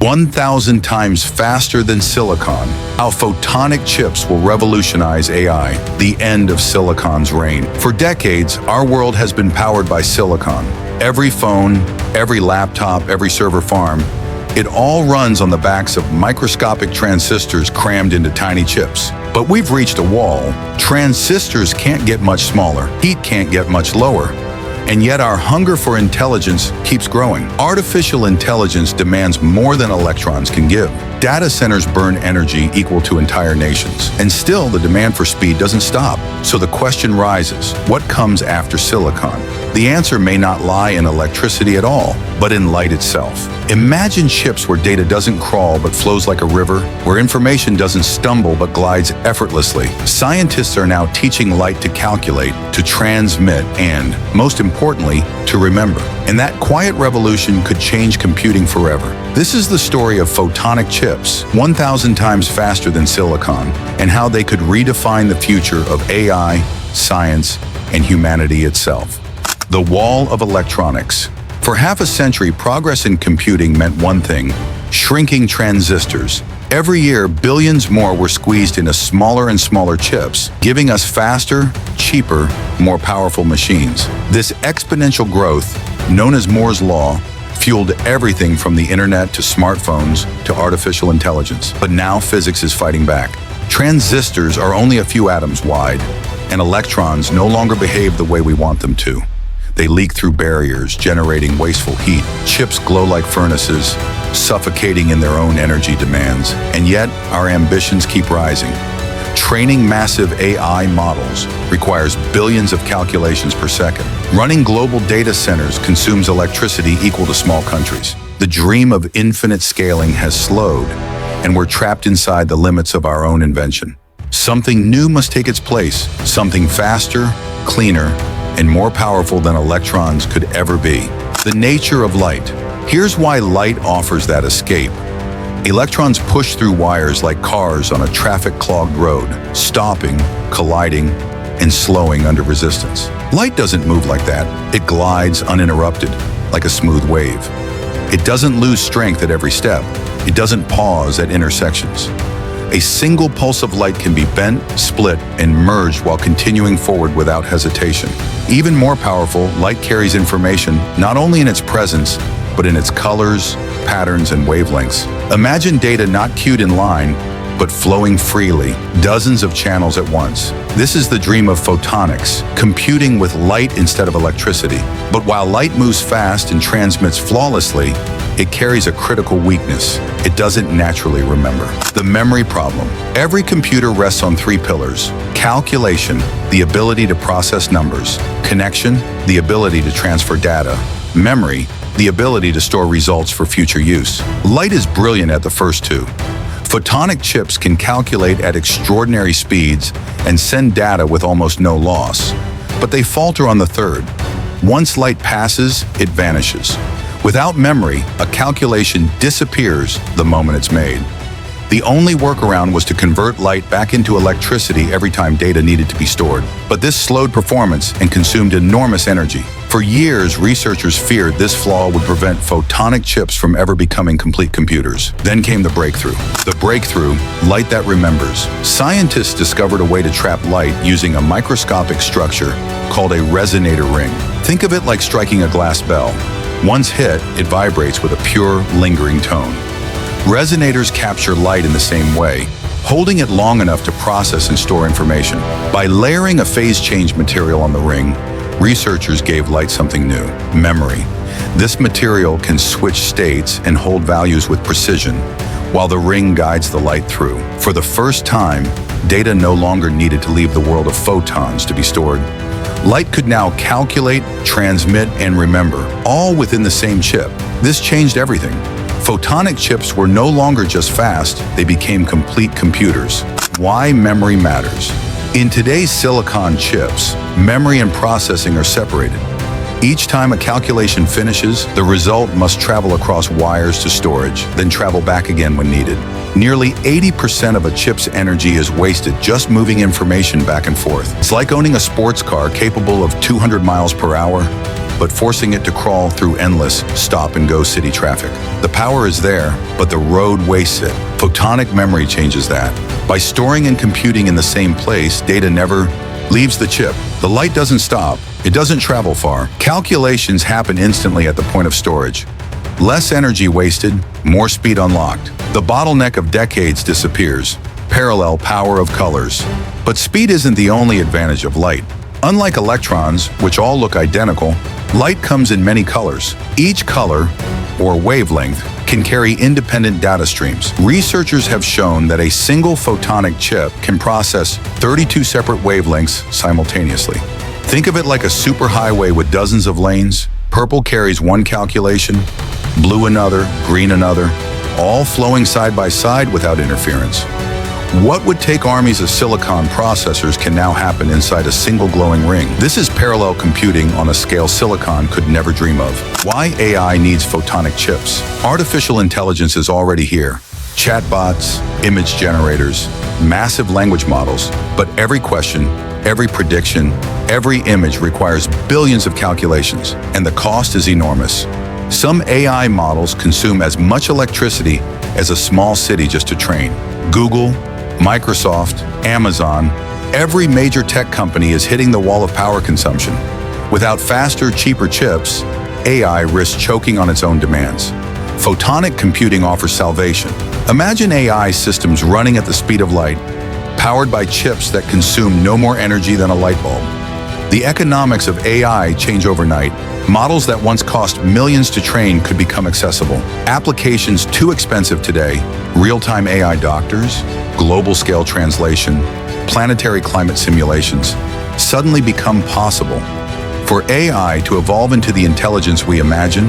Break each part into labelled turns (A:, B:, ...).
A: 1,000 times faster than silicon. How photonic chips will revolutionize AI, the end of silicon's reign. For decades, our world has been powered by silicon. Every phone, every laptop, every server farm, it all runs on the backs of microscopic transistors crammed into tiny chips. But we've reached a wall. Transistors can't get much smaller. Heat can't get much lower. And yet our hunger for intelligence keeps growing. Artificial intelligence demands more than electrons can give. Data centers burn energy equal to entire nations. And still, the demand for speed doesn't stop. So the question rises, what comes after silicon? The answer may not lie in electricity at all, but in light itself. Imagine chips where data doesn't crawl but flows like a river, where information doesn't stumble but glides effortlessly. Scientists are now teaching light to calculate, to transmit, and, most importantly, to remember. And that quiet revolution could change computing forever. This is the story of photonic chips, 1,000 times faster than silicon, and how they could redefine the future of AI, science, and humanity itself. The wall of electronics. For half a century, progress in computing meant one thing: shrinking transistors. Every year, billions more were squeezed into smaller and smaller chips, giving us faster, cheaper, more powerful machines. This exponential growth, known as Moore's Law, fueled everything from the internet to smartphones to artificial intelligence. But now physics is fighting back. Transistors are only a few atoms wide, and electrons no longer behave the way we want them to. They leak through barriers, generating wasteful heat. Chips glow like furnaces, suffocating in their own energy demands. And yet, our ambitions keep rising. Training massive AI models requires billions of calculations per second. Running global data centers consumes electricity equal to small countries. The dream of infinite scaling has slowed, and we're trapped inside the limits of our own invention. Something new must take its place, something faster, cleaner, and more powerful than electrons could ever be. The nature of light. Here's why light offers that escape. Electrons push through wires like cars on a traffic-clogged road, stopping, colliding, and slowing under resistance. Light doesn't move like that. It glides uninterrupted, like a smooth wave. It doesn't lose strength at every step. It doesn't pause at intersections. A single pulse of light can be bent, split, and merged while continuing forward without hesitation. Even more powerful, light carries information not only in its presence, but in its colors, patterns, and wavelengths. Imagine data not queued in line, but flowing freely, dozens of channels at once. This is the dream of photonics, computing with light instead of electricity. But while light moves fast and transmits flawlessly, it carries a critical weakness. It doesn't naturally remember. The memory problem. Every computer rests on three pillars: calculation, the ability to process numbers; connection, the ability to transfer data; memory, the ability to store results for future use. Light is brilliant at the first two. Photonic chips can calculate at extraordinary speeds and send data with almost no loss. But they falter on the third. Once light passes, it vanishes. Without memory, a calculation disappears the moment it's made. The only workaround was to convert light back into electricity every time data needed to be stored. But this slowed performance and consumed enormous energy. For years, researchers feared this flaw would prevent photonic chips from ever becoming complete computers. Then came the breakthrough. The breakthrough, light that remembers. Scientists discovered a way to trap light using a microscopic structure called a resonator ring. Think of it like striking a glass bell. Once hit, it vibrates with a pure, lingering tone. Resonators capture light in the same way, holding it long enough to process and store information. By layering a phase change material on the ring, researchers gave light something new: memory. This material can switch states and hold values with precision, while the ring guides the light through. For the first time, data no longer needed to leave the world of photons to be stored. Light could now calculate, transmit, and remember, all within the same chip. This changed everything. Photonic chips were no longer just fast, they became complete computers. Why memory matters. In today's silicon chips, memory and processing are separated. Each time a calculation finishes, the result must travel across wires to storage, then travel back again when needed. Nearly 80% of a chip's energy is wasted just moving information back and forth. It's like owning a sports car capable of 200 miles per hour, but forcing it to crawl through endless stop-and-go city traffic. The power is there, but the road wastes it. Photonic memory changes that. By storing and computing in the same place, data never leaves the chip. The light doesn't stop. It doesn't travel far. Calculations happen instantly at the point of storage. Less energy wasted, more speed unlocked. The bottleneck of decades disappears. Parallel power of colors. But speed isn't the only advantage of light. Unlike electrons, which all look identical, light comes in many colors. Each color, or wavelength, can carry independent data streams. Researchers have shown that a single photonic chip can process 32 separate wavelengths simultaneously. Think of it like a superhighway with dozens of lanes. Purple carries one calculation, blue another, green another, all flowing side by side without interference. What would take armies of silicon processors can now happen inside a single glowing ring. This is parallel computing on a scale silicon could never dream of. Why AI needs photonic chips? Artificial intelligence is already here. Chatbots, image generators, massive language models. But every question, every prediction, every image requires billions of calculations, and the cost is enormous. Some AI models consume as much electricity as a small city just to train. Google, Microsoft, Amazon, every major tech company is hitting the wall of power consumption. Without faster, cheaper chips, AI risks choking on its own demands. Photonic computing offers salvation. Imagine AI systems running at the speed of light, powered by chips that consume no more energy than a light bulb. The economics of AI change overnight. Models that once cost millions to train could become accessible. Applications too expensive today, real-time AI doctors, global-scale translation, planetary climate simulations, suddenly become possible. For AI to evolve into the intelligence we imagine,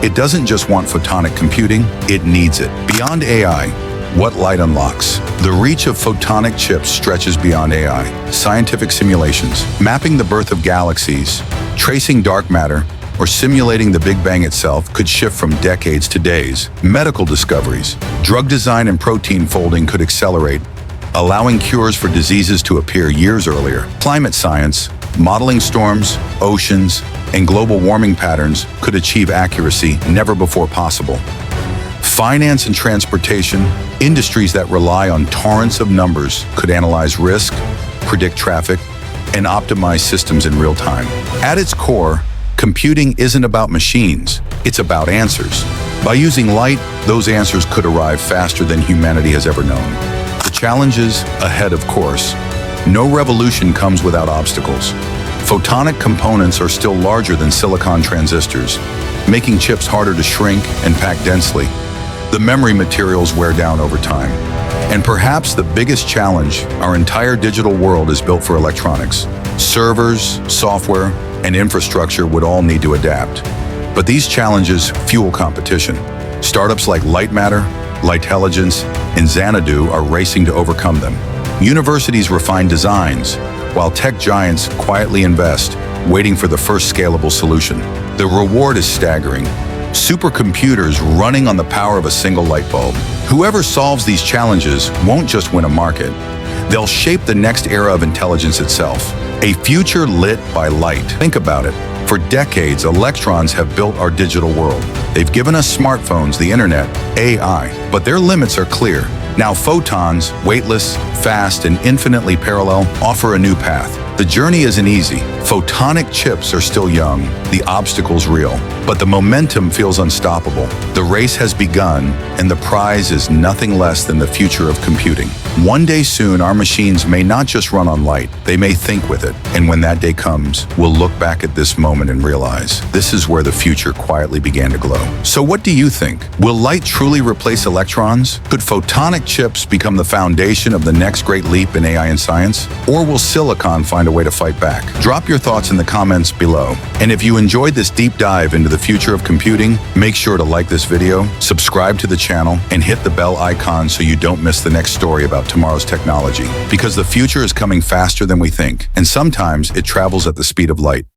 A: it doesn't just want photonic computing, it needs it. Beyond AI, what light unlocks? The reach of photonic chips stretches beyond AI. Scientific simulations, mapping the birth of galaxies, tracing dark matter, or simulating the Big Bang itself could shift from decades to days. Medical discoveries, drug design and protein folding could accelerate, allowing cures for diseases to appear years earlier. Climate science, modeling storms, oceans, and global warming patterns could achieve accuracy never before possible. Finance and transportation, industries that rely on torrents of numbers could analyze risk, predict traffic, and optimize systems in real time. At its core, computing isn't about machines, it's about answers. By using light, those answers could arrive faster than humanity has ever known. The challenges ahead, of course. No revolution comes without obstacles. Photonic components are still larger than silicon transistors, making chips harder to shrink and pack densely. The memory materials wear down over time. And perhaps the biggest challenge, our entire digital world is built for electronics. Servers, software, and infrastructure would all need to adapt. But these challenges fuel competition. Startups like Light Matter, Lightelligence, and Xanadu are racing to overcome them. Universities refine designs, while tech giants quietly invest, waiting for the first scalable solution. The reward is staggering. Supercomputers running on the power of a single light bulb. Whoever solves these challenges won't just win a market. They'll shape the next era of intelligence itself. A future lit by light. Think about it. For decades, electrons have built our digital world. They've given us smartphones, the internet, AI, but their limits are clear. Now photons, weightless, fast, and infinitely parallel, offer a new path. The journey isn't easy. Photonic chips are still young, the obstacles real, but the momentum feels unstoppable. The race has begun, and the prize is nothing less than the future of computing. One day soon, our machines may not just run on light, they may think with it. And when that day comes, we'll look back at this moment and realize this is where the future quietly began to glow. So what do you think? Will light truly replace electrons? Could photonic chips become the foundation of the next great leap in AI and science? Or will silicon find a way to fight back? Drop your thoughts in the comments below. And if you enjoyed this deep dive into the future of computing, make sure to like this video, subscribe to the channel, and hit the bell icon so you don't miss the next story about tomorrow's technology. Because the future is coming faster than we think, and sometimes it travels at the speed of light.